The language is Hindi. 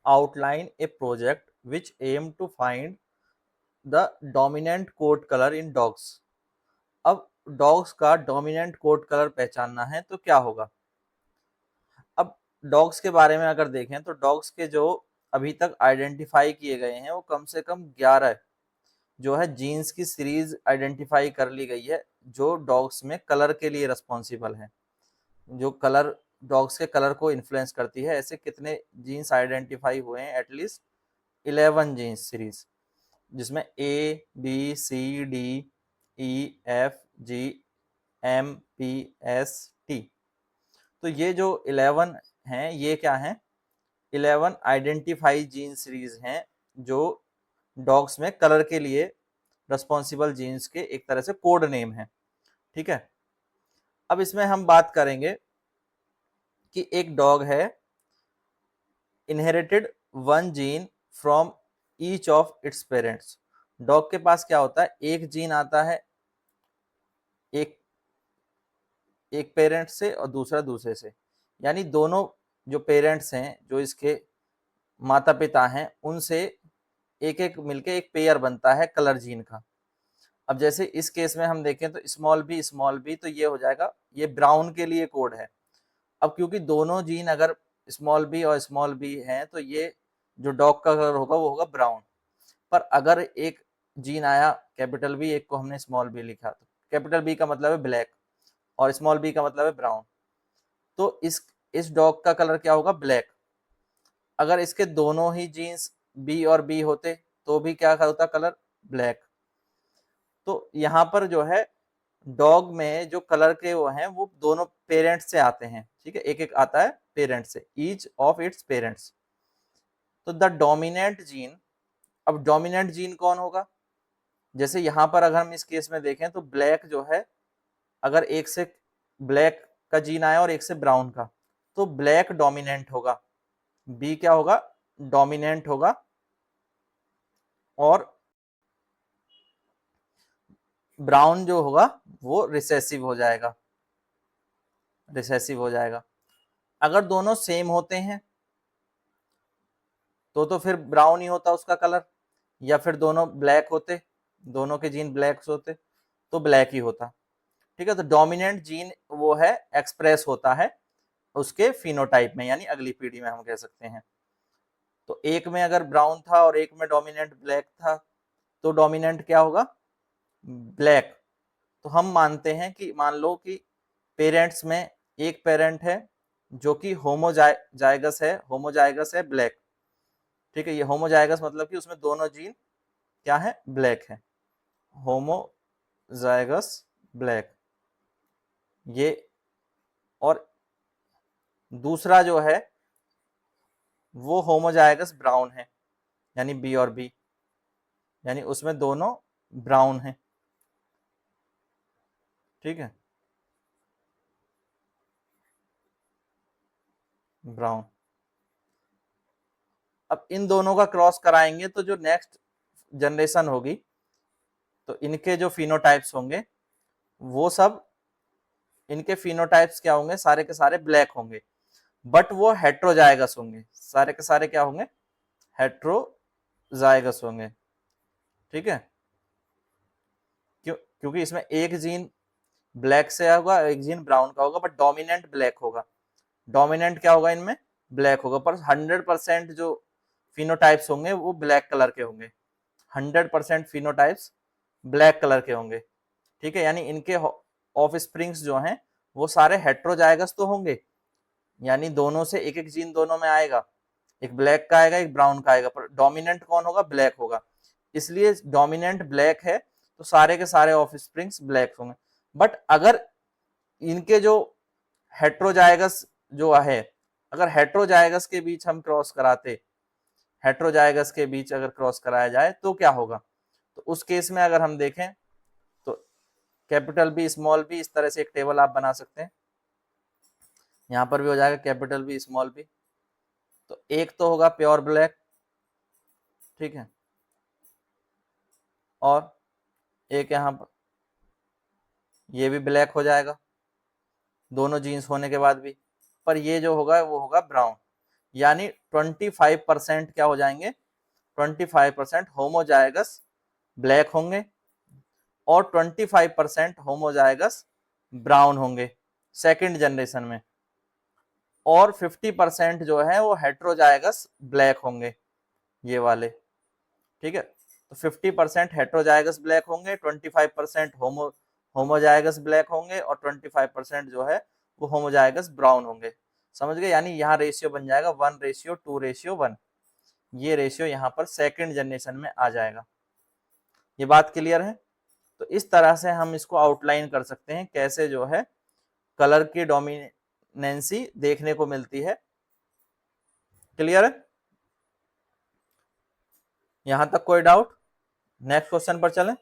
outline a project which aim to find the dominant coat color in dogs। अब डॉग्स का डोमिनेंट कोट कलर पहचानना है तो क्या होगा। अब डॉग्स के बारे में अगर देखें तो डॉग्स के जो अभी तक आइडेंटिफाई किए गए हैं वो कम से कम 11 जो है जीन्स की सीरीज आइडेंटिफाई कर ली गई है जो डॉग्स में कलर के लिए रिस्पॉन्सिबल है, जो कलर डॉग्स के कलर को इन्फ्लुएंस करती है। ऐसे कितने जीन्स आइडेंटिफाई हुए हैं, एटलीस्ट 11 जीन्स सीरीज, जिसमें A B C D E F G M P S T. तो ये जो 11 हैं ये क्या हैं, 11 आइडेंटिफाई जीन सीरीज हैं जो डॉग्स में कलर के लिए रिस्पॉन्सिबल जीन्स के एक तरह से कोड नेम है। ठीक है, अब इसमें हम बात करेंगे कि एक डॉग है inherited one gene from each of its parents. Dog के पास क्या होता है, एक जीन आता है एक एक पेरेंट से और दूसरा दूसरे से, यानी दोनों जो पेरेंट्स हैं जो इसके माता पिता हैं उनसे एक एक मिलके एक पेयर बनता है कलर जीन का। अब जैसे इस केस में हम देखें तो स्मॉल बी तो ये हो जाएगा, ये ब्राउन के लिए कोड है। अब क्योंकि दोनों जीन अगर स्मॉल बी और स्मॉल बी हैं तो ये जो डॉग का कलर होगा वो होगा ब्राउन। पर अगर एक जीन आया कैपिटल बी, एक को हमने स्मॉल बी लिखा, तो कैपिटल बी का मतलब है ब्लैक और स्मॉल बी का मतलब है ब्राउन, तो इस डॉग का कलर क्या होगा, ब्लैक। अगर इसके दोनों ही जीन्स बी और बी होते तो भी क्या होता कलर, ब्लैक। तो यहाँ पर जो है डॉग में जो कलर के वो हैं वो दोनों पेरेंट्स से आते हैं। ठीक है, एक एक आता है पेरेंट से, ईच ऑफ इट्स पेरेंट्स। तो द डोमिनेंट जीन, अब डोमिनेंट जीन कौन होगा, जैसे यहाँ पर अगर हम इस केस में देखें तो ब्लैक जो है, अगर एक से ब्लैक का जीन आया और एक से ब्राउन का, तो ब्लैक डोमिनेंट होगा, बी क्या होगा, डोमिनेंट होगा, और ब्राउन जो होगा वो रिसेसिव हो जाएगा, रिसेसिव हो जाएगा। अगर दोनों सेम होते हैं तो फिर ब्राउन ही होता उसका कलर, या फिर दोनों ब्लैक होते, दोनों के जीन ब्लैक होते तो ब्लैक ही होता। ठीक है, तो डोमिनेंट जीन वो है एक्सप्रेस होता है उसके फिनोटाइप में, यानी अगली पीढ़ी में हम कह सकते हैं। तो एक में अगर ब्राउन था और एक में डोमिनेंट ब्लैक था तो डोमिनेंट क्या होगा, ब्लैक। तो हम मानते हैं कि मान लो कि पेरेंट्स में एक पेरेंट है जो कि होमोजाइगस है, होमोजाइगस है ब्लैक। ठीक है, ये होमोजाइगस मतलब कि उसमें दोनों जीन क्या है, ब्लैक है, होमोजाइगस ब्लैक ये। और दूसरा जो है वो होमोजाइगस ब्राउन है, यानी बी और बी, यानी उसमें दोनों ब्राउन है। ठीक है, ब्राउन। अब इन दोनों का क्रॉस कराएंगे तो जो नेक्स्ट जनरेशन होगी तो इनके जो फिनोटाइप्स होंगे वो सब, इनके फिनोटाइप्स क्या होंगे, सारे के सारे ब्लैक होंगे, बट वो हेट्रोजाइगस होंगे, सारे के सारे क्या होंगे, हेट्रोजाइगस होंगे। ठीक है, क्योंकि इसमें एक जीन ब्लैक से होगा, एक जीन ब्राउन का होगा, बट डोमिनेंट ब्लैक होगा। डोमिनेंट क्या होगा इनमें, ब्लैक होगा, पर 100% जो फिनोटाइप्स होंगे वो ब्लैक कलर के होंगे, 100% फिनोटाइप्स ब्लैक कलर के होंगे। ठीक है, यानी इनके ऑफ स्प्रिंग्स जो हैं वो सारे हेट्रोजाइगस तो होंगे, यानी दोनों से एक एक जीन दोनों में आएगा, एक ब्लैक का आएगा एक ब्राउन का आएगा, पर डोमिनेंट कौन होगा, ब्लैक होगा। इसलिए डोमिनेंट ब्लैक है तो सारे के सारे ऑफ स्प्रिंग्स ब्लैक होंगे। बट अगर इनके जो हेट्रोजाइगस जो है, अगर हेट्रोजाइगस के बीच हम क्रॉस कराते, हेट्रोजाइगस के बीच अगर क्रॉस कराया जाए तो क्या होगा, तो उस केस में अगर हम देखें तो कैपिटल बी स्मॉल बी, इस तरह से एक टेबल आप बना सकते हैं। यहाँ पर भी हो जाएगा कैपिटल बी स्मॉल बी, तो एक तो होगा प्योर ब्लैक, ठीक है, और एक यहाँ पर ये भी ब्लैक हो जाएगा दोनों जीन्स होने के बाद भी, पर ये जो होगा वो होगा ब्राउन। यानी 25% क्या हो जाएंगे, 25% होमोजाइगस ब्लैक होंगे और 25% होमोजाइगस ब्राउन होंगे सेकंड जनरेशन में, और 50% जो है वो हेट्रोजाइगस ब्लैक होंगे ये वाले। ठीक है, तो 50% हेट्रोजाइगस ब्लैक होंगे, 25% होमोजाइगस ब्लैक होंगे और 25% जो है वो होमोजाइगस ब्राउन होंगे। समझ गए, यानी यहाँ रेशियो बन जाएगा 1:2:1। ये रेशियो यहाँ पर सेकंड जनरेशन में आ जाएगा। ये बात क्लियर है? तो इस तरह से हम इसको आउटलाइन कर सकते हैं कैसे जो है कलर की डोमिनेंसी देखने को मिलती है। क्लियर है? यहां तक कोई डाउट? नेक्स्ट क्वेश्चन पर चलें।